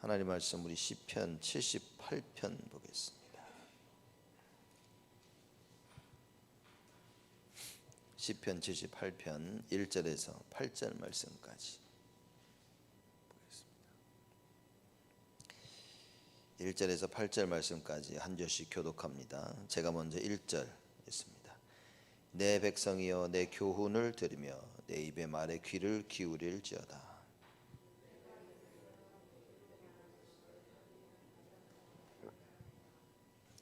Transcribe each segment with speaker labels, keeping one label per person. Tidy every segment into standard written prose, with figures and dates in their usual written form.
Speaker 1: 하나님 말씀 우리 시편 78편 보겠습니다. 시편 78편 1절에서 8절 말씀까지 보겠습니다. 1절에서 8절 말씀까지 한 절씩 교독합니다. 제가 먼저 1절 읽습니다. 내 백성이여 내 교훈을 들으며 내 입의 말에 귀를 기울일지어다.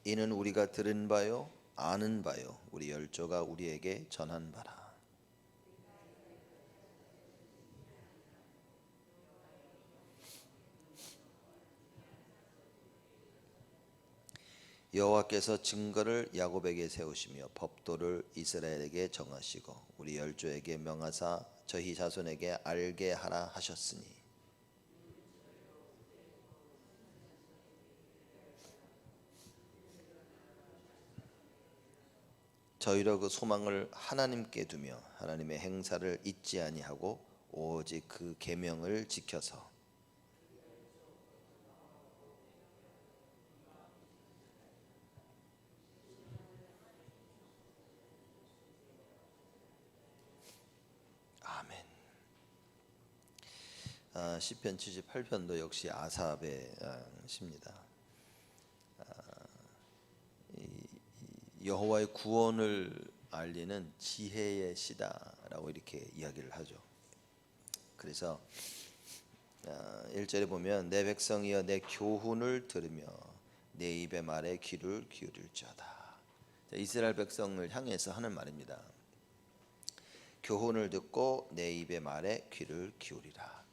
Speaker 1: 이는 우리가 들은 바요 아는 바요 우리 열조가 우리에게 전한 바라. 여호와께서 증거를 야곱에게 세우시며 법도를 이스라엘에게 정하시고 우리 열조에게 명하사 저희 자손에게 알게 하라 하셨으니 저희로 그 소망을 하나님께 두며 하나님의 행사를 잊지 아니하고 오직 그 계명을 지켜서 아멘. 시편 78편도 역시 아삽의 시입니다. 여호와의 구원을 알리는 지혜의 시다라고 이렇게 이야기를 하죠. 그래서 1절에 보면 내 백성이여 내 교훈을 들으며 내 입의 말에 귀를 기울일지어다. 이스라엘 백성을 향해서 하는 말입니다. 교훈을 듣고 내 입의 말에 귀를 기울이라.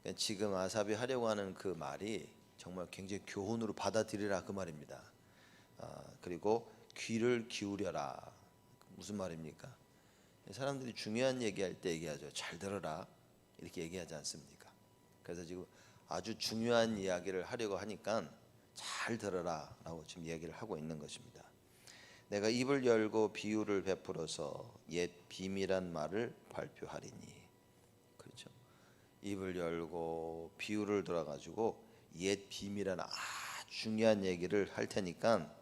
Speaker 1: 그러니까 지금 아삽이 하려고 하는 그 말이 정말 굉장히 교훈으로 받아들이라 그 말입니다. 그리고 귀를 기울여라. 무슨 말입니까? 사람들이 중요한 얘기할 때 얘기하죠. 잘 들어라 이렇게 얘기하지 않습니까? 그래서 지금 아주 중요한 이야기를 하려고 하니까 잘 들어라 라고 지금 이야기를 하고 있는 것입니다. 내가 입을 열고 비유를 베풀어서 옛 비밀한 말을 발표하리니. 그렇죠. 입을 열고 비유를 들어가지고 옛 비밀한 아주 중요한 얘기를 할 테니까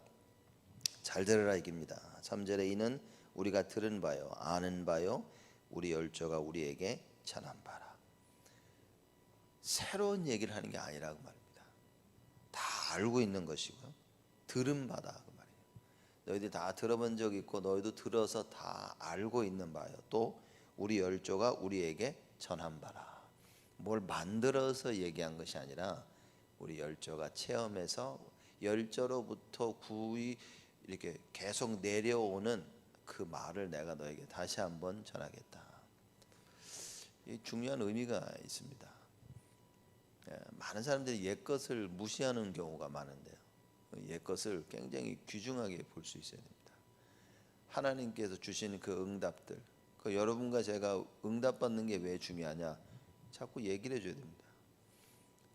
Speaker 1: 잘 들으라 이깁니다. 3절에 이는 우리가 들은 바요 아는 바요 우리 열조가 우리에게 전한 바라. 새로운 얘기를 하는 게 아니라 그 말입니다. 다 알고 있는 것이고요. 들은 바다 그 말이에요. 너희들 다 들어본 적 있고 너희도 들어서 다 알고 있는 바요 또 우리 열조가 우리에게 전한 바라. 뭘 만들어서 얘기한 것이 아니라 우리 열조가 체험해서 열조로부터 구이 이렇게 계속 내려오는 그 말을 내가 너에게 다시 한번 전하겠다. 이 중요한 의미가 있습니다. 많은 사람들이 옛것을 무시하는 경우가 많은데요. 옛것을 굉장히 귀중하게 볼 수 있어야 됩니다. 하나님께서 주신 그 응답들, 그 여러분과 제가 응답받는 게 왜 중요하냐? 자꾸 얘기를 해줘야 됩니다.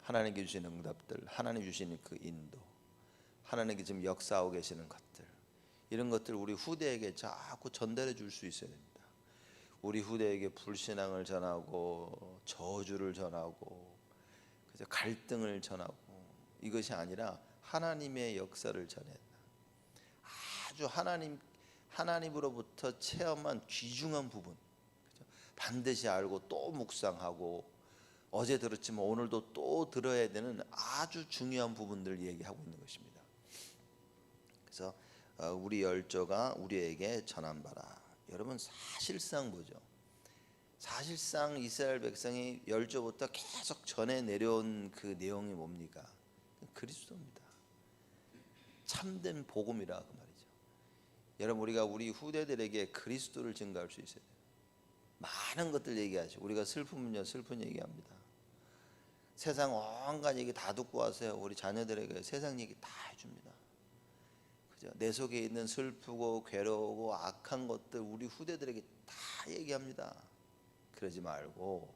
Speaker 1: 하나님께 주신 응답들, 하나님 주시는 그 인도, 하나님께 지금 역사하고 계시는 것들, 이런 것들 우리 후대에게 자꾸 전달해 줄 수 있어야 됩니다. 우리 후대에게 불신앙을 전하고 저주를 전하고 그래서 갈등을 전하고 이것이 아니라 하나님의 역사를 전해야 된다. 아주 하나님으로부터 체험한 귀중한 부분, 그렇죠? 반드시 알고 또 묵상하고 어제 들었지만 오늘도 또 들어야 되는 아주 중요한 부분들을 얘기하고 있는 것입니다. 그래서 우리 열조가 우리에게 전한 바라. 여러분 사실상 뭐죠? 사실상 이스라엘 백성이 열조부터 계속 전해 내려온 그 내용이 뭡니까? 그리스도입니다. 참된 복음이라 그 말이죠. 여러분 우리가 우리 후대들에게 그리스도를 증거할 수 있어야 돼요. 많은 것들 얘기하죠. 우리가 슬프면요 슬픈 얘기합니다. 세상 온갖 얘기 다 듣고 와서요 우리 자녀들에게 세상 얘기 다 해줍니다. 그죠? 내 속에 있는 슬프고 괴로우고 악한 것들 우리 후대들에게 다 얘기합니다. 그러지 말고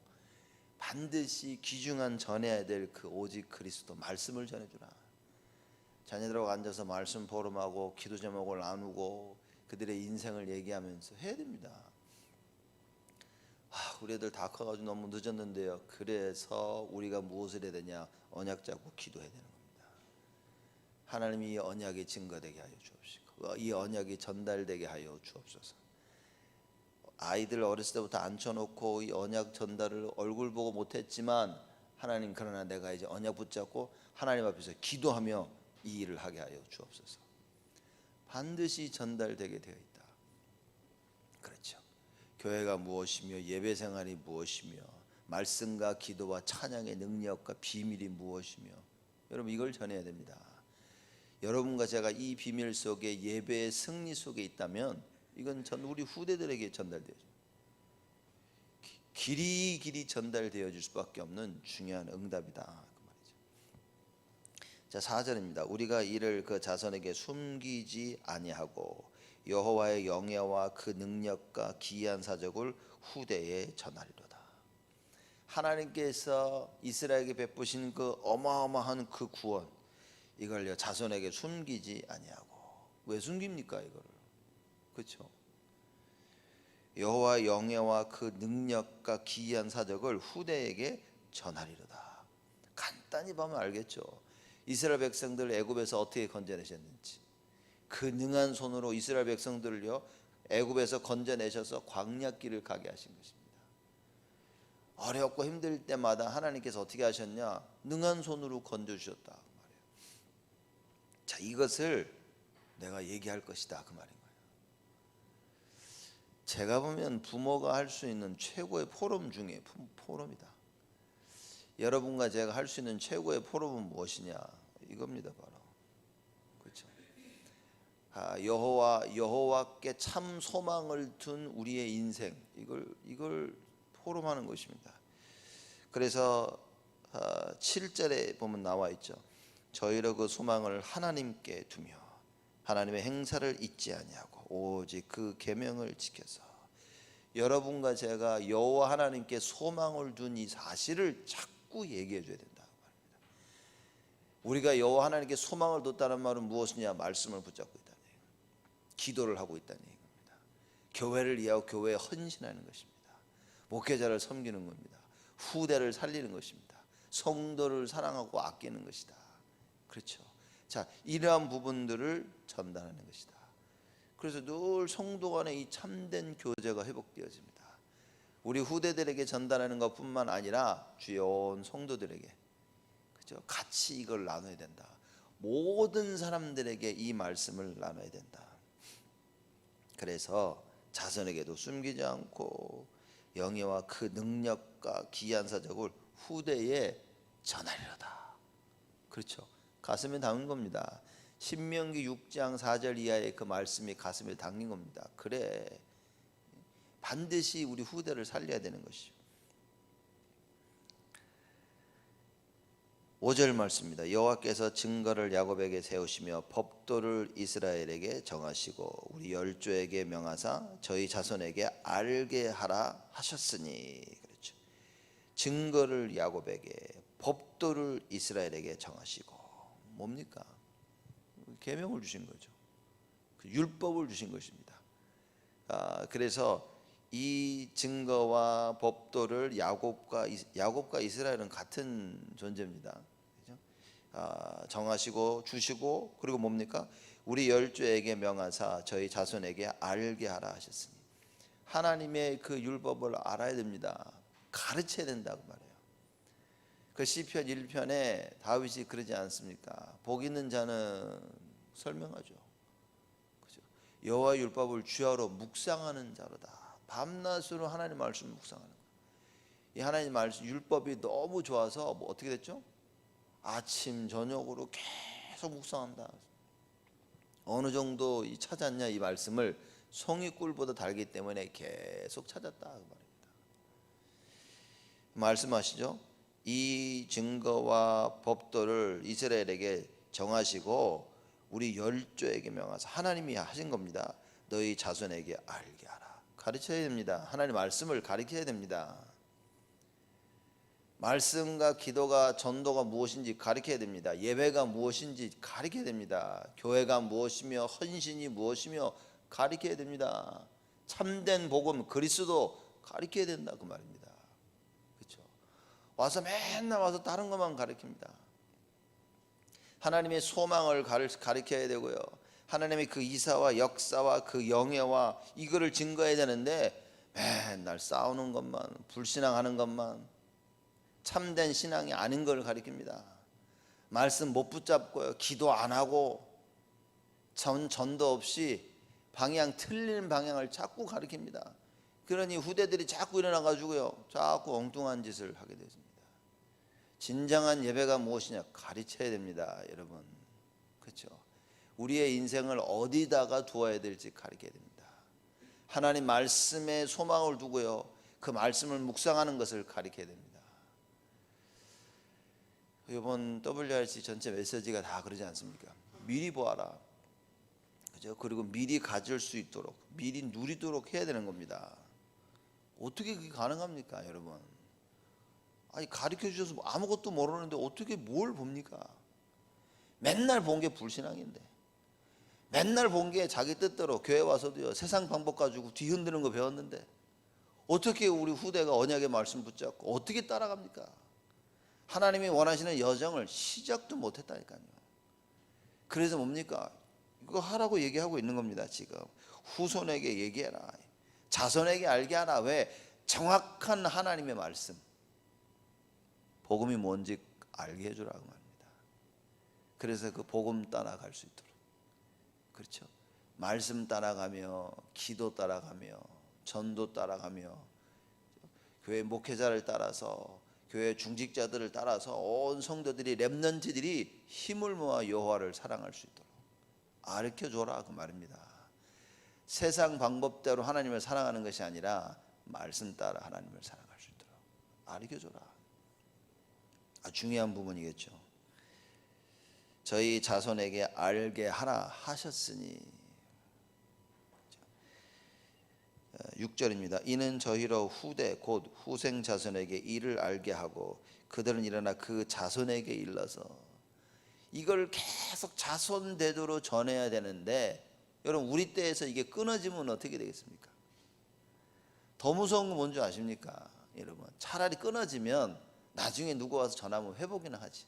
Speaker 1: 반드시 귀중한 전해야 될 그 오직 그리스도 말씀을 전해주라. 자녀들하고 앉아서 말씀 포럼하고 기도 제목을 나누고 그들의 인생을 얘기하면서 해야 됩니다. 우리 애들 다 커가지고 너무 늦었는데요. 그래서 우리가 무엇을 해야 되냐? 언약 잡고 기도해야 되는 겁니다. 하나님이 이 언약이 증거되게 하여 주옵시고 이 언약이 전달되게 하여 주옵소서. 아이들 어렸을 때부터 앉혀놓고 이 언약 전달을 얼굴 보고 못했지만 하나님, 그러나 내가 이제 언약 붙잡고 하나님 앞에서 기도하며 이 일을 하게 하여 주옵소서. 반드시 전달되게 되어 있다. 그렇죠. 교회가 무엇이며 예배 생활이 무엇이며 말씀과 기도와 찬양의 능력과 비밀이 무엇이며, 여러분 이걸 전해야 됩니다. 여러분과 제가 이 비밀 속에 예배의 승리 속에 있다면 이건 우리 후대들에게 전달되어져 길이 전달되어 줄 수밖에 없는 중요한 응답이다 그 말이죠. 자, 4절입니다. 우리가 이를 그 자손에게 숨기지 아니하고 여호와의 영예와 그 능력과 기이한 사적을 후대에 전하리로다. 하나님께서 이스라엘에게 베푸신 그 어마어마한 그 구원, 이걸 자손에게 숨기지 아니하고. 왜 숨깁니까 이거를? 그렇죠? 여호와의 영예와 그 능력과 기이한 사적을 후대에게 전하리로다. 간단히 보면 알겠죠. 이스라엘 백성들을 애굽에서 어떻게 건져내셨는지, 그 능한 손으로 이스라엘 백성들을요 애굽에서 건져내셔서 광야길을 가게 하신 것입니다. 어렵고 힘들 때마다 하나님께서 어떻게 하셨냐? 능한 손으로 건져주셨다 그 말이에요. 자, 이것을 내가 얘기할 것이다 그 말인 거예요. 제가 보면 부모가 할 수 있는 최고의 포럼 중에 포럼이다. 여러분과 제가 할 수 있는 최고의 포럼은 무엇이냐? 이겁니다 바로. 그렇죠? 여호와께 참 소망을 둔 우리의 인생, 이걸 포럼하는 것입니다. 그래서 7절에 보면 나와 있죠. 저희로 그 소망을 하나님께 두며 하나님의 행사를 잊지 아니하고 오직 그 계명을 지켜서. 여러분과 제가 여호와 하나님께 소망을 둔 이 사실을 자꾸 얘기해 줘야 된다 말입니다. 우리가 여호와 하나님께 소망을 뒀다는 말은 무엇이냐? 말씀을 붙잡고 있다는 얘기입니다. 기도를 하고 있다는 얘기입니다. 교회를 위하여 교회에 헌신하는 것입니다. 목회자를 섬기는 겁니다. 후대를 살리는 것입니다. 성도를 사랑하고 아끼는 것이다. 그렇죠? 자, 이러한 부분들을 전달하는 것이다. 그래서 늘 성도 간에 이 참된 교제가 회복되어집니다. 우리 후대들에게 전달하는 것뿐만 아니라 주의 온 성도들에게, 그렇죠? 같이 이걸 나눠야 된다. 모든 사람들에게 이 말씀을 나눠야 된다. 그래서 자손에게도 숨기지 않고 영예와 그 능력과 기이한 사적을 후대에 전하리로다. 그렇죠? 가슴에 담은 겁니다. 신명기 6장 4절 이하의 그 말씀이 가슴에 담긴 겁니다. 그래, 반드시 우리 후대를 살려야 되는 것이죠. 5절 말씀입니다. 여호와께서 증거를 야곱에게 세우시며 법도를 이스라엘에게 정하시고 우리 열조에게 명하사 저희 자손에게 알게 하라 하셨으니. 그렇죠. 증거를 야곱에게, 법도를 이스라엘에게 정하시고. 뭡니까? 계명을 주신 거죠. 율법을 주신 것입니다. 그래서 이 증거와 법도를 야곱과 이스라엘은 같은 존재입니다. 그렇죠? 정하시고 주시고, 그리고 뭡니까? 우리 열조에게 명하사 저희 자손에게 알게 하라 하셨으니. 하나님의 그 율법을 알아야 됩니다. 가르쳐야 된다고 말해요. 그 시편 1편에 다윗이 그러지 않습니까? 복 있는 자는 설명하죠. 그죠? 여호와 율법을 주야로 묵상하는 자로다. 밤낮으로 하나님 말씀을 묵상하는 거예요. 이 하나님 말씀 율법이 너무 좋아서 어떻게 됐죠? 아침 저녁으로 계속 묵상한다. 어느 정도 찾았냐? 이 말씀을 송이꿀보다 달기 때문에 계속 찾았다 그 말입니다. 말씀하시죠? 이 증거와 법도를 이스라엘에게 정하시고 우리 열조에게 명하사. 하나님이 하신 겁니다. 너희 자손에게 알게 하라. 가르쳐야 됩니다. 하나님 말씀을 가르쳐야 됩니다. 말씀과 기도가, 전도가 무엇인지 가르쳐야 됩니다. 예배가 무엇인지 가르쳐야 됩니다. 교회가 무엇이며 헌신이 무엇이며 가르쳐야 됩니다. 참된 복음 그리스도 가르쳐야 된다 그 말입니다. 그렇죠? 와서 맨날 와서 다른 것만 가르칩니다. 하나님의 소망을 가르쳐야 되고요. 하나님의 그 이사와 역사와 그 영예와 이거를 증거해야 되는데 맨날 싸우는 것만, 불신앙하는 것만, 참된 신앙이 아닌 걸 가르칩니다. 말씀 못 붙잡고요. 기도 안 하고 전도 없이 방향 틀린 방향을 자꾸 가르칩니다. 그러니 후대들이 자꾸 일어나 가지고요. 자꾸 엉뚱한 짓을 하게 되습니다. 진정한 예배가 무엇이냐 가르쳐야 됩니다, 여러분. 그렇죠? 우리의 인생을 어디다가 두어야 될지 가르쳐야 됩니다. 하나님 말씀에 소망을 두고요. 그 말씀을 묵상하는 것을 가르쳐야 됩니다. 이번 WRC 전체 메시지가 다 그러지 않습니까? 미리 보아라. 그죠? 그리고 미리 가질 수 있도록, 미리 누리도록 해야 되는 겁니다. 어떻게 그게 가능합니까, 여러분? 아니 가르쳐 주셔서 아무것도 모르는데 어떻게 뭘 봅니까? 맨날 본 게 불신앙인데, 맨날 본 게 자기 뜻대로 교회 와서도요 세상 방법 가지고 뒤흔드는 거 배웠는데 어떻게 우리 후대가 언약의 말씀 붙잡고 어떻게 따라갑니까? 하나님이 원하시는 여정을 시작도 못했다니까요. 그래서 뭡니까? 이거 하라고 얘기하고 있는 겁니다. 지금 후손에게 얘기해라, 자손에게 알게 하라. 왜? 정확한 하나님의 말씀, 복음이 뭔지 알게 해주라고 말입니다. 그래서 그 복음 따라갈 수 있도록, 그렇죠? 말씀 따라가며, 기도 따라가며, 전도 따라가며, 교회 목회자를 따라서, 교회 중직자들을 따라서 온 성도들이, 렘넌트들이 힘을 모아 여호와를 사랑할 수 있도록 가르쳐줘라 그 말입니다. 세상 방법대로 하나님을 사랑하는 것이 아니라 말씀 따라 하나님을 사랑할 수 있도록 가르쳐줘라. 중요한 부분이겠죠. 저희 자손에게 알게 하라 하셨으니. 6절입니다. 이는 저희로 후대 곧 후생 자손에게 이를 알게 하고 그들은 일어나 그 자손에게 일러서. 이걸 계속 자손 대도로 전해야 되는데 여러분 우리 때에서 이게 끊어지면 어떻게 되겠습니까? 더 무서운 건 뭔지 아십니까? 여러분 차라리 끊어지면 나중에 누구 와서 전하면 회복이나 하지.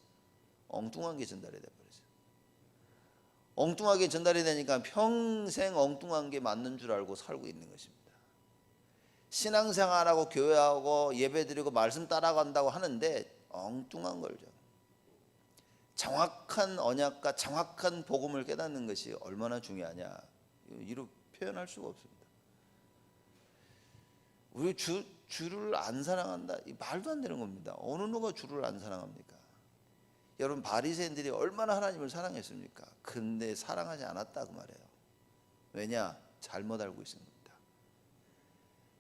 Speaker 1: 엉뚱한 게 전달이 돼버리죠. 엉뚱하게 전달이 되니까 평생 엉뚱한 게 맞는 줄 알고 살고 있는 것입니다. 신앙생활하고 교회하고 예배드리고 말씀 따라간다고 하는데 엉뚱한 걸죠. 정확한 언약과 정확한 복음을 깨닫는 것이 얼마나 중요하냐, 이로 표현할 수가 없습니다. 우리 주를 안 사랑한다, 말도 안 되는 겁니다. 어느 누가 주를 안 사랑합니까? 여러분 바리새인들이 얼마나 하나님을 사랑했습니까? 근데 사랑하지 않았다 그 말이에요. 왜냐? 잘못 알고 있습니다.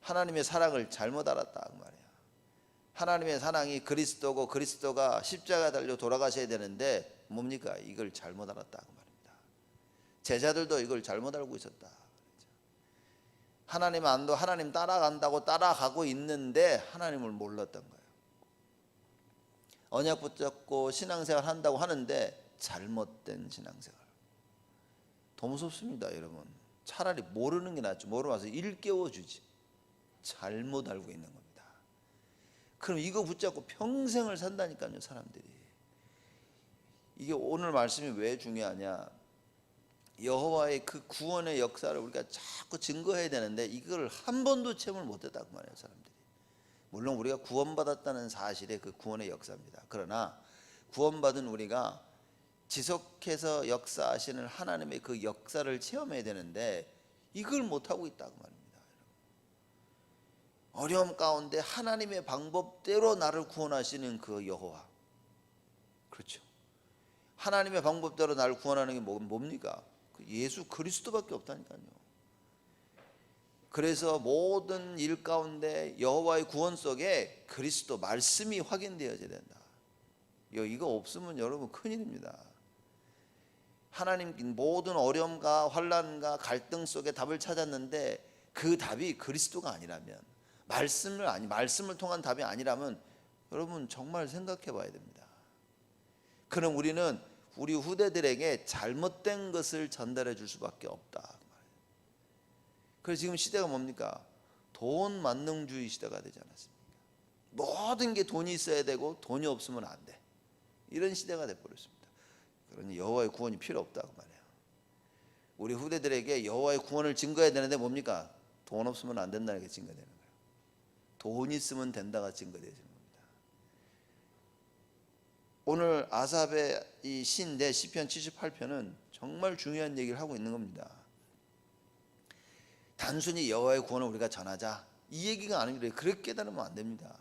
Speaker 1: 하나님의 사랑을 잘못 알았다 그 말이에요. 하나님의 사랑이 그리스도고 그리스도가 십자가 달려 돌아가셔야 되는데 뭡니까? 이걸 잘못 알았다 그 말입니다. 제자들도 이걸 잘못 알고 있었다. 하나님 안도 하나님 따라간다고 따라가고 있는데 하나님을 몰랐던 거예요. 언약 붙잡고 신앙생활 한다고 하는데 잘못된 신앙생활. 더 무섭습니다, 여러분. 차라리 모르는 게 낫죠. 모르면서 일깨워주지. 잘못 알고 있는 겁니다. 그럼 이거 붙잡고 평생을 산다니까요, 사람들이. 이게 오늘 말씀이 왜 중요하냐? 여호와의 그 구원의 역사를 우리가 자꾸 증거해야 되는데 이걸 한 번도 체험을 못했다고 말해요, 사람들이. 물론 우리가 구원받았다는 사실의 그 구원의 역사입니다. 그러나 구원받은 우리가 지속해서 역사하시는 하나님의 그 역사를 체험해야 되는데 이걸 못하고 있다고 말입니다. 어려움 가운데 하나님의 방법대로 나를 구원하시는 그 여호와, 그렇죠? 하나님의 방법대로 나를 구원하는 게 뭡니까? 예수 그리스도밖에 없다니까요. 그래서 모든 일 가운데 여호와의 구원 속에 그리스도 말씀이 확인되어져야 된다. 이거 없으면 여러분 큰일입니다. 하나님 모든 어려움과 환난과 갈등 속에 답을 찾았는데 그 답이 그리스도가 아니라면, 말씀을 통한 답이 아니라면 여러분 정말 생각해 봐야 됩니다. 그럼 우리는 우리 후대들에게 잘못된 것을 전달해 줄 수밖에 없다. 그래서 지금 시대가 뭡니까? 돈 만능주의 시대가 되지 않았습니까? 모든 게 돈이 있어야 되고 돈이 없으면 안 돼. 이런 시대가 돼버렸습니다. 그러니 여호와의 구원이 필요 없다고 말해요. 우리 후대들에게 여호와의 구원을 증거해야 되는데 뭡니까? 돈 없으면 안 된다는 게 증거되는 거예요. 돈 있으면 된다가 증거되는 겁니다. 오늘 아삽의 이 시인데 시편 78편은 정말 중요한 얘기를 하고 있는 겁니다. 단순히 여호와의 구원을 우리가 전하자 이 얘기가 아니라 그렇게 깨달으면 안 됩니다.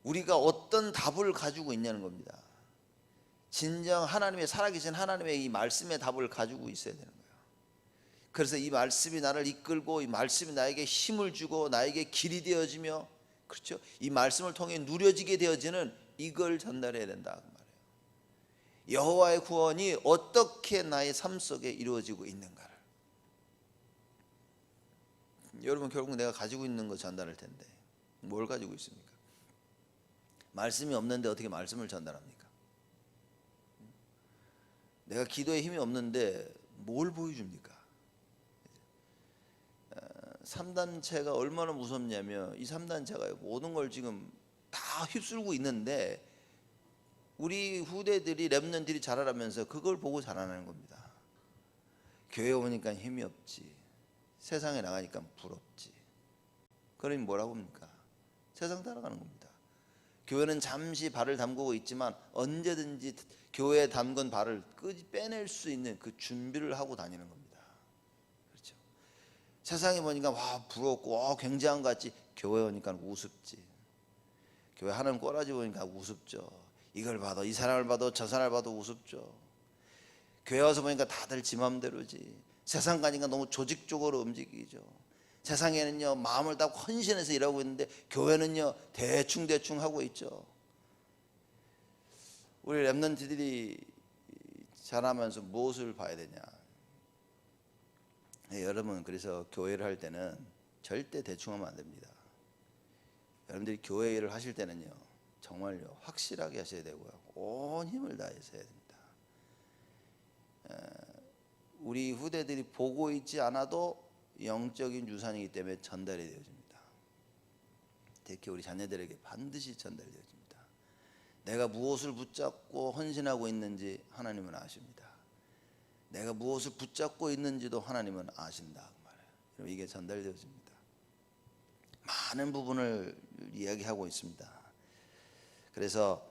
Speaker 1: 우리가 어떤 답을 가지고 있냐는 겁니다. 진정 하나님의 살아계신 하나님의 이 말씀의 답을 가지고 있어야 되는 거예요. 그래서 이 말씀이 나를 이끌고 이 말씀이 나에게 힘을 주고 나에게 길이 되어지며, 그렇죠? 이 말씀을 통해 누려지게 되어지는 이걸 전달해야 된다 그 말이에요. 여호와의 구원이 어떻게 나의 삶 속에 이루어지고 있는가를. 여러분 결국 내가 가지고 있는 거 전달할 텐데 뭘 가지고 있습니까? 말씀이 없는데 어떻게 말씀을 전달합니까? 내가 기도에 힘이 없는데 뭘 보여줍니까? 3단체가 얼마나 무섭냐면 이 3단체가 모든 걸 지금 다 휩쓸고 있는데 우리 후대들이 렘넌트들이 자라면서 그걸 보고 자라나는 겁니다. 교회 오니까 힘이 없지, 세상에 나가니까 부럽지. 그러니 뭐라고 합니까? 세상 따라가는 겁니다. 교회는 잠시 발을 담그고 있지만 언제든지 교회에 담근 발을 빼낼 수 있는 그 준비를 하고 다니는 겁니다. 그렇죠? 세상에 보니까 와 부럽고 와 굉장한 것 같지, 교회 오니까 우습지. 교회 하는 꼬라지 보니까 우습죠. 이걸 봐도 이 사람을 봐도 저 사람을 봐도 우습죠. 교회 와서 보니까 다들 지 맘대로지. 세상 가니까 너무 조직적으로 움직이죠. 세상에는요 마음을 다 헌신해서 일하고 있는데 교회는요 대충 하고 있죠. 우리 렘넌트들이 자라면서 무엇을 봐야 되냐? 여러분 그래서 교회를 할 때는 절대 대충하면 안 됩니다. 여러분들이 교회 일을 하실 때는요 정말요 확실하게 하셔야 되고요 온 힘을 다해서 해야 됩니다. 우리 후대들이 보고 있지 않아도 영적인 유산이기 때문에 전달이 되어집니다. 특히 우리 자녀들에게 반드시 전달이 되어집니다. 내가 무엇을 붙잡고 헌신하고 있는지 하나님은 아십니다. 내가 무엇을 붙잡고 있는지도 하나님은 아신다 그 말이에요. 이게 전달되어집니다. 많은 부분을 이야기하고 있습니다. 그래서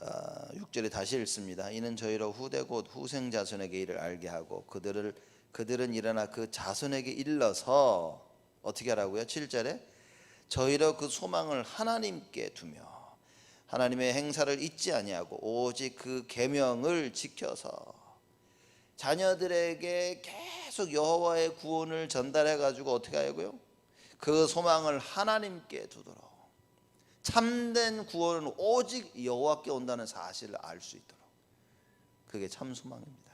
Speaker 1: 6절에 다시 읽습니다. 이는 저희로 후대 곧 후생 자손에게 이를 알게 하고 그들은 일어나 그 자손에게 일러서 어떻게 하라고요? 7절에 저희로 그 소망을 하나님께 두며 하나님의 행사를 잊지 아니하고 오직 그 계명을 지켜서 자녀들에게 계속 여호와의 구원을 전달해 가지고 어떻게 하고요? 그 소망을 하나님께 두도록. 참된 구원은 오직 여호와께 온다는 사실을 알 수 있도록. 그게 참 소망입니다.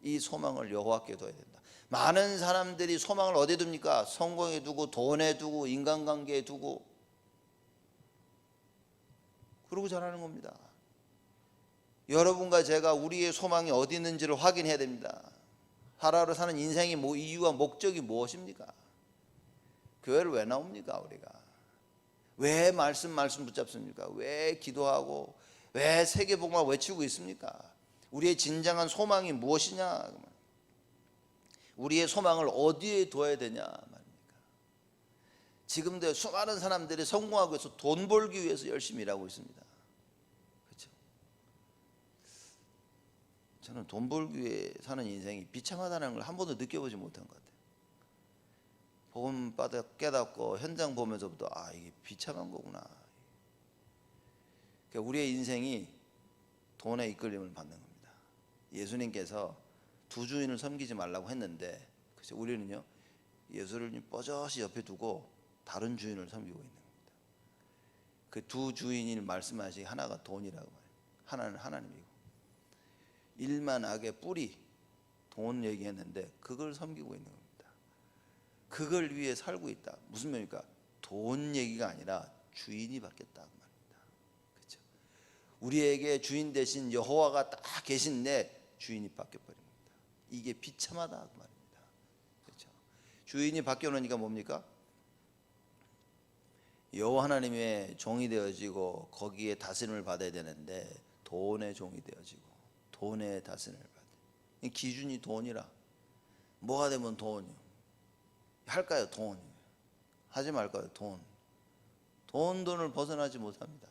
Speaker 1: 이 소망을 여호와께 둬야 된다. 많은 사람들이 소망을 어디에 둡니까? 성공에 두고 돈에 두고 인간관계에 두고 그러고 자라는 겁니다. 여러분과 제가 우리의 소망이 어디 있는지를 확인해야 됩니다. 하루하루 사는 인생의 이유와 목적이 무엇입니까? 교회를 왜 나옵니까 우리가? 왜 말씀 붙잡습니까? 왜 기도하고 왜 세계복음을 외치고 있습니까? 우리의 진정한 소망이 무엇이냐? 우리의 소망을 어디에 둬야 되냐 말입니까? 지금도 수많은 사람들이 성공하기 위해서 돈 벌기 위해서 열심히 일하고 있습니다. 그렇죠? 저는 돈 벌기 위해 사는 인생이 비참하다는 걸 한 번도 느껴보지 못한 것 같아요. 복음 깨닫고 현장 보면서부터 이게 비참한 거구나. 그러니까 우리의 인생이 돈에 이끌림을 받는 겁니다. 예수님께서 두 주인을 섬기지 말라고 했는데 그래서 우리는요 예수를 뻐젓이 옆에 두고 다른 주인을 섬기고 있는 겁니다. 그 두 주인이 말씀하시기 하나가 돈이라고 말해요. 하나는 하나님이고 일만 악의 뿌리 돈 얘기했는데 그걸 섬기고 있는 겁니다. 그걸 위해 살고 있다. 무슨 말입니까? 돈 얘기가 아니라 주인이 바뀌었다 그 말입니다. 그렇죠? 우리에게 주인 대신 여호와가 딱 계신데 주인이 바뀌어 버린 겁니다. 이게 비참하다 그 말입니다. 그렇죠? 주인이 바뀌어 놓으니까 뭡니까? 여호와 하나님의 종이 되어지고 거기에 다스림을 받아야 되는데 돈의 종이 되어지고 돈의 다스림을 받아요. 이 기준이 돈이라. 뭐가 되면 돈이요? 할까요? 돈. 하지 말까요? 돈. 돈을 벗어나지 못합니다.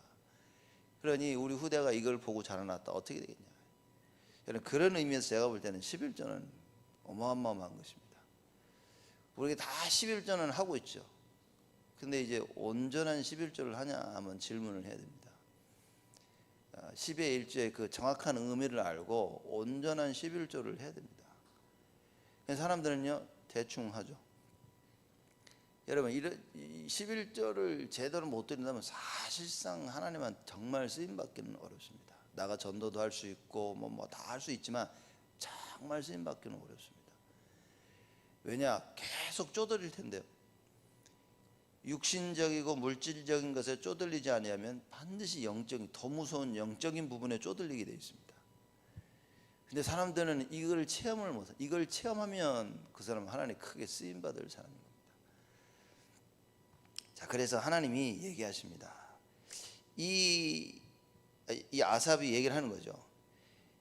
Speaker 1: 그러니 우리 후대가 이걸 보고 자라났다. 어떻게 되겠냐. 여러분, 그런 의미에서 제가 볼 때는 11조는 어마어마한 것입니다. 우리가 다 11조는 하고 있죠. 근데 이제 온전한 11조를 하냐 하면 질문을 해야 됩니다. 10의 1조의 그 정확한 의미를 알고 온전한 11조를 해야 됩니다. 사람들은요 대충 하죠. 여러분, 11조를 제대로 못 드린다면 사실상 하나님은 정말 쓰임받기는 어렵습니다. 나가 전도도 할 수 있고 뭐 다 할 수 있지만 정말 쓰임받기는 어렵습니다. 왜냐? 계속 쪼들릴 텐데요. 육신적이고 물질적인 것에 쪼들리지 아니하면 반드시 영적인, 더 무서운 영적인 부분에 쪼들리게 되어 있습니다. 근데 사람들은 이걸 체험을 못해. 이걸 체험하면 그 사람은 하나님 크게 쓰임 받을 사람입니다. 자, 그래서 하나님이 얘기하십니다. 이 아삽이 얘기를 하는 거죠.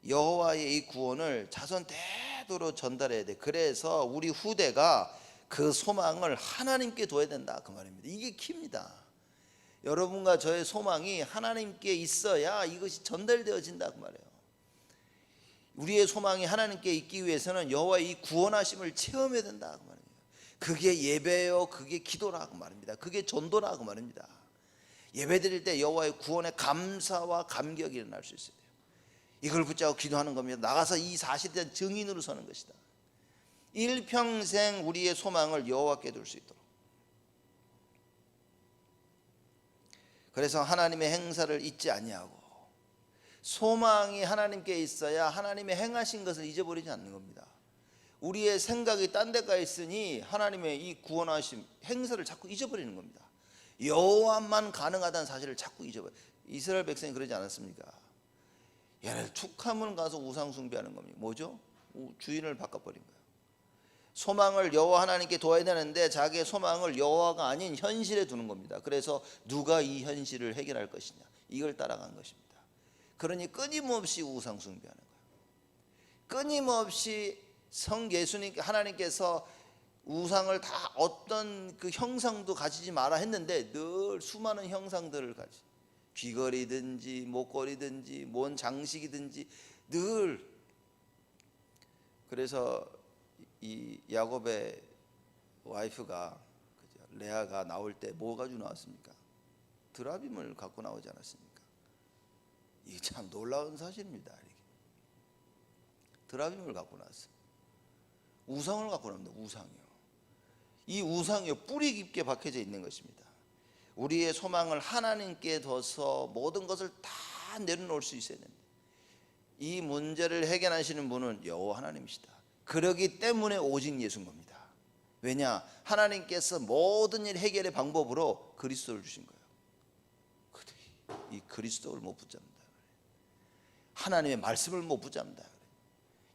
Speaker 1: 여호와의 이 구원을 자손 대대로 전달해야 돼. 그래서 우리 후대가 그 소망을 하나님께 둬야 된다, 그 말입니다. 이게 키입니다. 여러분과 저의 소망이 하나님께 있어야 이것이 전달되어진다, 그 말이에요. 우리의 소망이 하나님께 있기 위해서는 여호와의 이 구원하심을 체험해야 된다, 그 말이에요. 그게 예배요, 그게 기도라, 그 말입니다. 그게 전도라, 그 말입니다. 예배 드릴 때 여호와의 구원에 감사와 감격이 일어날 수 있어야 돼요. 이걸 붙잡고 기도하는 겁니다. 나가서 이 사실에 대한 증인으로 서는 것이다. 일평생 우리의 소망을 여호와께 둘 수 있도록. 그래서 하나님의 행사를 잊지 아니하고, 소망이 하나님께 있어야 하나님의 행하신 것을 잊어버리지 않는 겁니다. 우리의 생각이 딴 데가 있으니 하나님의 이 구원하심 행사를 자꾸 잊어버리는 겁니다. 여호와만 가능하다는 사실을 자꾸 잊어버려요. 이스라엘 백성이 그러지 않았습니까? 얘네 툭하면 가서 우상 숭배하는 겁니다. 뭐죠? 주인을 바꿔버린 거예요. 소망을 여호와 하나님께 둬야 되는데 자기의 소망을 여호와가 아닌 현실에 두는 겁니다. 그래서 누가 이 현실을 해결할 것이냐, 이걸 따라간 것입니다. 그러니 끊임없이 우상 숭배하는 거예요. 끊임없이 예수님 하나님께서 우상을 다 어떤 그 형상도 가지지 마라 했는데 늘 수많은 형상들을 가지, 귀걸이든지 목걸이든지 뭔 장식이든지 늘. 그래서 이 야곱의 와이프가, 레아가 나올 때 뭐 가지고 나왔습니까? 드라빔을 갖고 나오지 않았습니까? 이게 참 놀라운 사실입니다. 드라빔을 갖고 나왔어요. 우상을 갖고 나옵니다. 우상이요. 이 우상이요, 뿌리 깊게 박혀져 있는 것입니다. 우리의 소망을 하나님께 둬서 모든 것을 다 내려놓을 수 있어야 됩니다. 이 문제를 해결하시는 분은 여호와 하나님이시다. 그러기 때문에 오직 예수인 겁니다. 왜냐? 하나님께서 모든 일 해결의 방법으로 그리스도를 주신 거예요. 이 그리스도를 못 붙잡는다. 하나님의 말씀을 못 붙잡는다.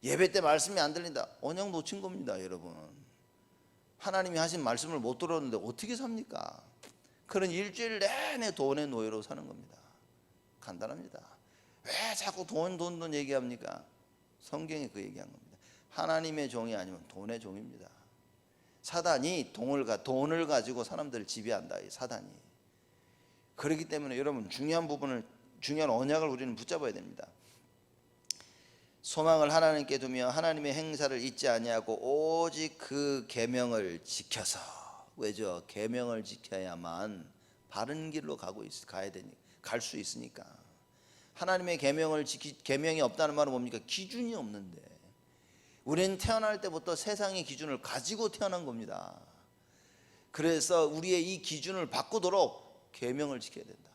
Speaker 1: 예배 때 말씀이 안 들린다. 언약 놓친 겁니다, 여러분. 하나님이 하신 말씀을 못 들었는데 어떻게 삽니까? 그런 일주일 내내 돈의 노예로 사는 겁니다. 간단합니다. 왜 자꾸 돈 얘기합니까? 성경에 그 얘기한 겁니다. 하나님의 종이 아니면 돈의 종입니다. 사단이 돈을 가지고 사람들을 지배한다, 이 사단이. 그렇기 때문에 여러분, 중요한 언약을 우리는 붙잡아야 됩니다. 소망을 하나님께 두며 하나님의 행사를 잊지 아니하고 오직 그 계명을 지켜서. 왜죠? 계명을 지켜야만 바른 길로 갈 수 있으니까. 하나님의 계명이 없다는 말은 뭡니까? 기준이 없는데. 우리는 태어날 때부터 세상의 기준을 가지고 태어난 겁니다. 그래서 우리의 이 기준을 바꾸도록 계명을 지켜야 된다.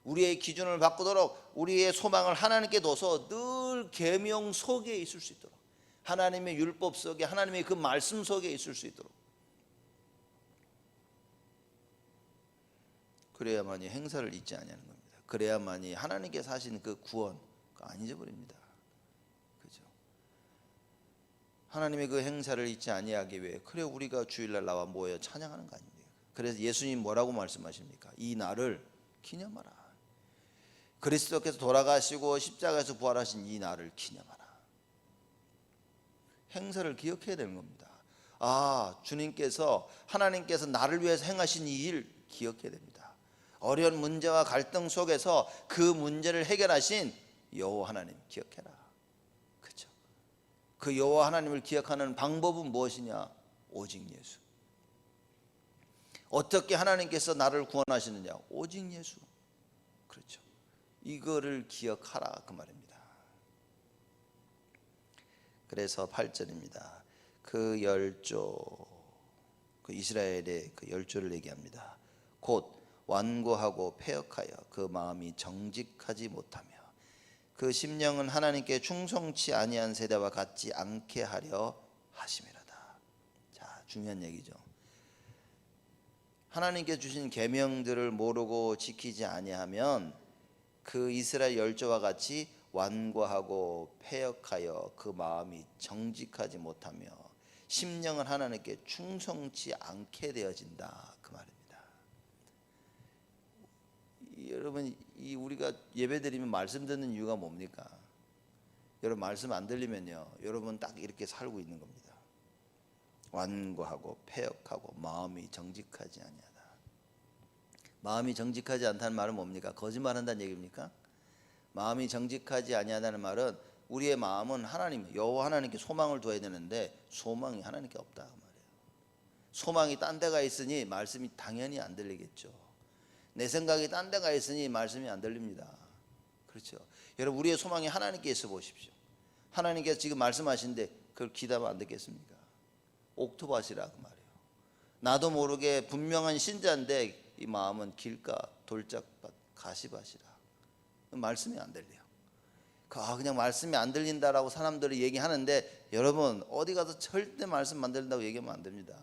Speaker 1: 우리의 기준을 바꾸도록 우리의 소망을 하나님께 둬서 늘 계명 속에 있을 수 있도록, 하나님의 율법 속에, 하나님의 그 말씀 속에 있을 수 있도록. 그래야만이 행사를 잊지 아니하는 겁니다. 그래야만이 하나님께서 하신 그 구원 안 잊어버립니다. 그죠? 하나님의 그 행사를 잊지 아니하기 위해, 그래 우리가 주일날 나와 모여 찬양하는 거 아닙니까? 그래서 예수님 뭐라고 말씀하십니까? 이 날을 기념하라. 그리스도께서 돌아가시고 십자가에서 부활하신 이 날을 기념하라. 행사를 기억해야 되는 겁니다. 아, 주님께서, 하나님께서 나를 위해서 행하신 이 일 기억해야 됩니다. 어려운 문제와 갈등 속에서 그 문제를 해결하신 여호와 하나님 기억해라. 그렇죠? 그 여호와 하나님을 기억하는 방법은 무엇이냐? 오직 예수. 어떻게 하나님께서 나를 구원하시느냐? 오직 예수. 그렇죠. 이거를 기억하라 그 말입니다. 그래서 8절입니다. 그 열조, 그 이스라엘의 그 열조를 얘기합니다. 곧 완고하고 패역하여 그 마음이 정직하지 못하며 그 심령은 하나님께 충성치 아니한 세대와 같지 않게 하려 하심이라다. 자, 중요한 얘기죠. 하나님께 주신 계명들을 모르고 지키지 아니하면 그 이스라엘 열조와 같이 완고하고 패역하여 그 마음이 정직하지 못하며 심령은 하나님께 충성치 않게 되어진다 그 말입니다. 여러분, 우리가 예배드리면 말씀 듣는 이유가 뭡니까? 여러분, 말씀 안 들리면요, 여러분 딱 이렇게 살고 있는 겁니다. 완고하고 패역하고 마음이 정직하지 아니하다. 마음이 정직하지 않다는 말은 뭡니까? 거짓말한다는 얘기입니까? 마음이 정직하지 아니하다는 말은 우리의 마음은 하나님, 여호와 하나님께 소망을 둬야 되는데 소망이 하나님께 없다 그 말이에요. 소망이 딴 데가 있으니 말씀이 당연히 안 들리겠죠. 내 생각이 딴 데가 있으니 말씀이 안 들립니다. 그렇죠? 여러분, 우리의 소망이 하나님께 있어 보십시오. 하나님께서 지금 말씀하시는데 그걸 기다면 안 되겠습니까? 옥토밭이라 그 말이에요. 나도 모르게 분명한 신자인데 이 마음은 길가, 돌짝밭, 가시밭이라. 말씀이 안 들려요. 그냥 말씀이 안 들린다라고 사람들이 얘기하는데 여러분, 어디 가서 절대 말씀 안 들린다고 얘기하면 안 됩니다.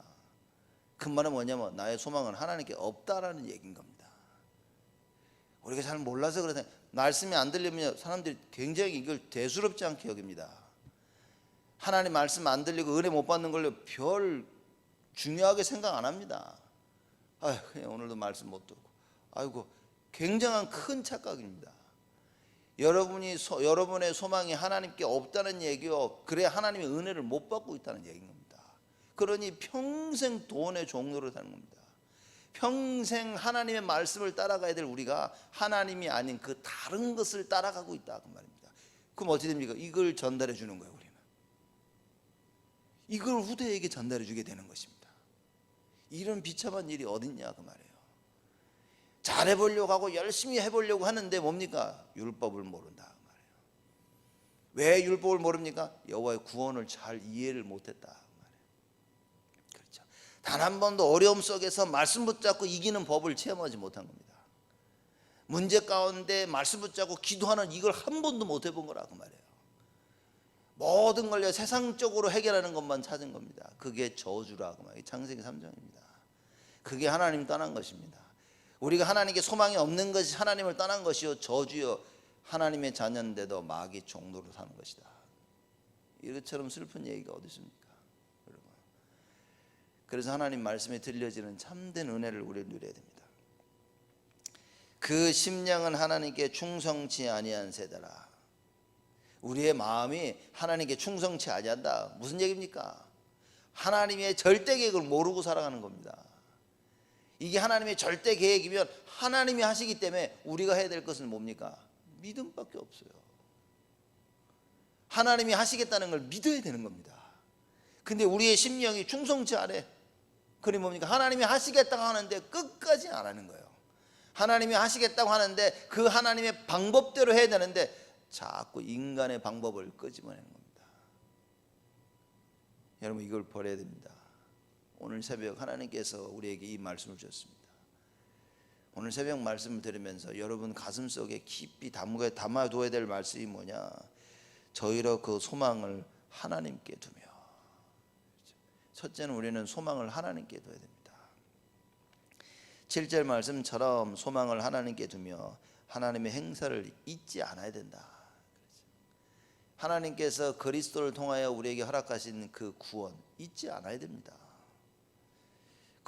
Speaker 1: 그 말은 뭐냐면 나의 소망은 하나님께 없다라는 얘기인 겁니다. 우리가 잘 몰라서 그러세요. 말씀이 안 들리면 사람들이 굉장히 이걸 대수롭지 않게 여깁니다. 하나님 말씀 안 들리고 은혜 못 받는 걸로 별 중요하게 생각 안 합니다. 아휴, 그냥 오늘도 말씀 못 듣고. 아이고, 굉장한 큰 착각입니다. 여러분의 소망이 하나님께 없다는 얘기요, 그래 하나님의 은혜를 못 받고 있다는 얘기인 겁니다. 그러니 평생 돈의 종로로 사는 겁니다. 평생 하나님의 말씀을 따라가야 될 우리가 하나님이 아닌 그 다른 것을 따라가고 있다 그 말입니다. 그럼 어떻게 됩니까? 이걸 전달해 주는 거예요. 우리는 이걸 후대에게 전달해 주게 되는 것입니다. 이런 비참한 일이 어딨냐 그 말이에요. 잘해보려고 하고 열심히 해보려고 하는데 뭡니까? 율법을 모른다 그 말이에요. 왜 율법을 모릅니까? 여호와의 구원을 잘 이해를 못했다 그 말이에요. 그렇죠. 단 한 번도 어려움 속에서 말씀 붙잡고 이기는 법을 체험하지 못한 겁니다. 문제 가운데 말씀 붙잡고 기도하는 이걸 한 번도 못 해본 거라 그 말이에요. 모든 걸 세상적으로 해결하는 것만 찾은 겁니다. 그게 저주라 그 말이에요. 창세기 3장입니다. 그게 하나님 떠난 것입니다. 우리가 하나님께 소망이 없는 것이 하나님을 떠난 것이요 저주요 하나님의 자녀인데도 마귀 종로로 사는 것이다. 이것처럼 슬픈 얘기가 어디 있습니까, 여러분? 그래서 하나님 말씀에 들려지는 참된 은혜를 우리는 누려야 됩니다. 그 심령은 하나님께 충성치 아니한 세대라. 우리의 마음이 하나님께 충성치 아니한다. 무슨 얘기입니까? 하나님의 절대 계획을 모르고 살아가는 겁니다. 이게 하나님의 절대 계획이면 하나님이 하시기 때문에 우리가 해야 될 것은 뭡니까? 믿음밖에 없어요. 하나님이 하시겠다는 걸 믿어야 되는 겁니다. 근데 우리의 심령이 충성치 않아. 그게 뭡니까? 하나님이 하시겠다고 하는데 끝까지 안 하는 거예요. 하나님이 하시겠다고 하는데 그 하나님의 방법대로 해야 되는데 자꾸 인간의 방법을 끄집어내는 겁니다. 여러분, 이걸 버려야 됩니다. 오늘 새벽 하나님께서 우리에게 이 말씀을 주셨습니다. 오늘 새벽 말씀을 들으면서 여러분 가슴속에 깊이 담아둬야 될 말씀이 뭐냐? 저희로 그 소망을 하나님께 두며. 첫째는 우리는 소망을 하나님께 둬야 됩니다. 7절 말씀처럼 소망을 하나님께 두며 하나님의 행사를 잊지 않아야 된다. 하나님께서 그리스도를 통하여 우리에게 허락하신 그 구원 잊지 않아야 됩니다.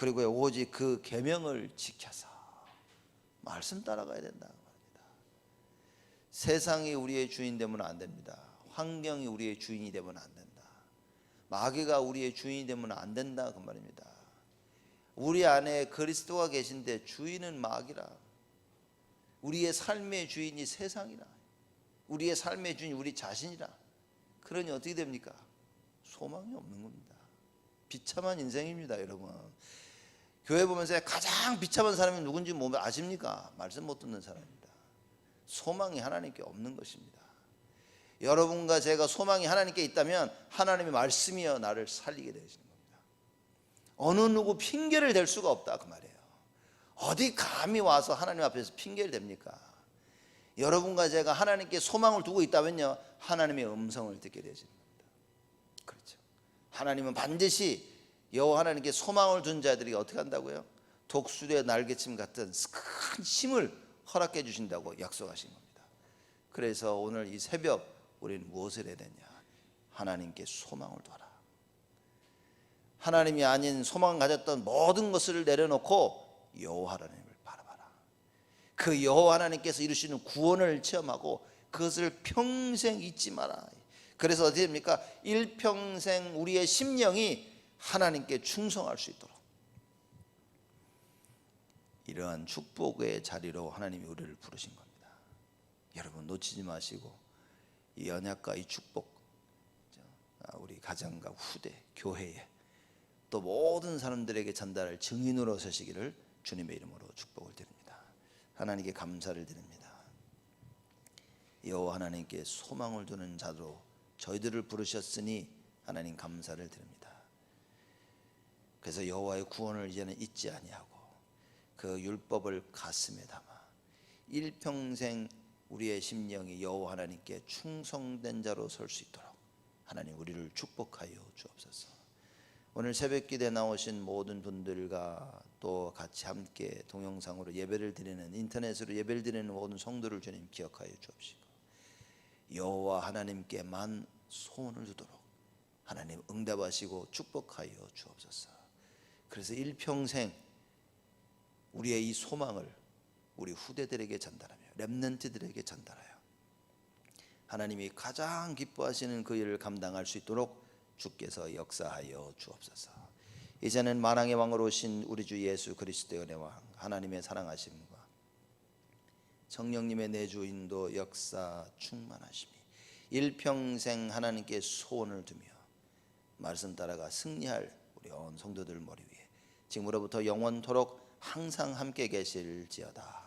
Speaker 1: 그리고 오직 그 계명을 지켜서 말씀 따라가야 된다 말입니다. 세상이 우리의 주인 되면 안 됩니다. 환경이 우리의 주인이 되면 안 된다. 마귀가 우리의 주인이 되면 안 된다 그 말입니다. 우리 안에 그리스도가 계신데 주인은 마귀라. 우리의 삶의 주인이 세상이라. 우리의 삶의 주인이 우리 자신이라. 그러니 어떻게 됩니까? 소망이 없는 겁니다. 비참한 인생입니다, 여러분. 교회 보면서 가장 비참한 사람이 누군지 아십니까? 말씀 못 듣는 사람입니다. 소망이 하나님께 없는 것입니다. 여러분과 제가 소망이 하나님께 있다면 하나님의 말씀이여 나를 살리게 되시는 겁니다. 어느 누구 핑계를 댈 수가 없다 그 말이에요. 어디 감히 와서 하나님 앞에서 핑계를 댑니까? 여러분과 제가 하나님께 소망을 두고 있다면요, 하나님의 음성을 듣게 되시는 겁니다. 그렇죠. 하나님은 반드시 여호와 하나님께 소망을 둔 자들이 어떻게 한다고요? 독수리의 날개침 같은 큰 힘을 허락해 주신다고 약속하신 겁니다. 그래서 오늘 이 새벽 우리는 무엇을 해야 되냐? 하나님께 소망을 둬라. 하나님이 아닌 소망을 가졌던 모든 것을 내려놓고 여호와 하나님을 바라봐라. 그 여호와 하나님께서 이루시는 구원을 체험하고 그것을 평생 잊지 마라. 그래서 어떻게 됩니까? 일평생 우리의 심령이 하나님께 충성할 수 있도록 이러한 축복의 자리로 하나님이 우리를 부르신 겁니다. 여러분 놓치지 마시고 이 언약과 이 축복, 우리 가정과 후대, 교회에 또 모든 사람들에게 전달할 증인으로 서시기를 주님의 이름으로 축복을 드립니다. 하나님께 감사를 드립니다. 여호와 하나님께 소망을 두는 자로 저희들을 부르셨으니 하나님 감사를 드립니다. 그래서 여호와의 구원을 이제는 잊지 아니하고 그 율법을 가슴에 담아 일평생 우리의 심령이 여호와 하나님께 충성된 자로 설 수 있도록 하나님 우리를 축복하여 주옵소서. 오늘 새벽기도에 나오신 모든 분들과 또 같이 함께 동영상으로 예배를 드리는, 인터넷으로 예배를 드리는 모든 성도를 주님 기억하여 주옵시고 여호와 하나님께만 소원을 두도록 하나님 응답하시고 축복하여 주옵소서. 그래서 일평생 우리의 이 소망을 우리 후대들에게 전달하며 렘넌트들에게 전달하여 하나님이 가장 기뻐하시는 그 일을 감당할 수 있도록 주께서 역사하여 주옵소서. 이제는 만왕의 왕으로 오신 우리 주 예수 그리스도의 은혜와 하나님의 사랑하심과 성령님의 내주 인도 역사 충만하심이 일평생 하나님께 소원을 두며 말씀 따라가 승리할 우리 온 성도들 머리 위에 지금으로부터 영원토록 항상 함께 계실지어다.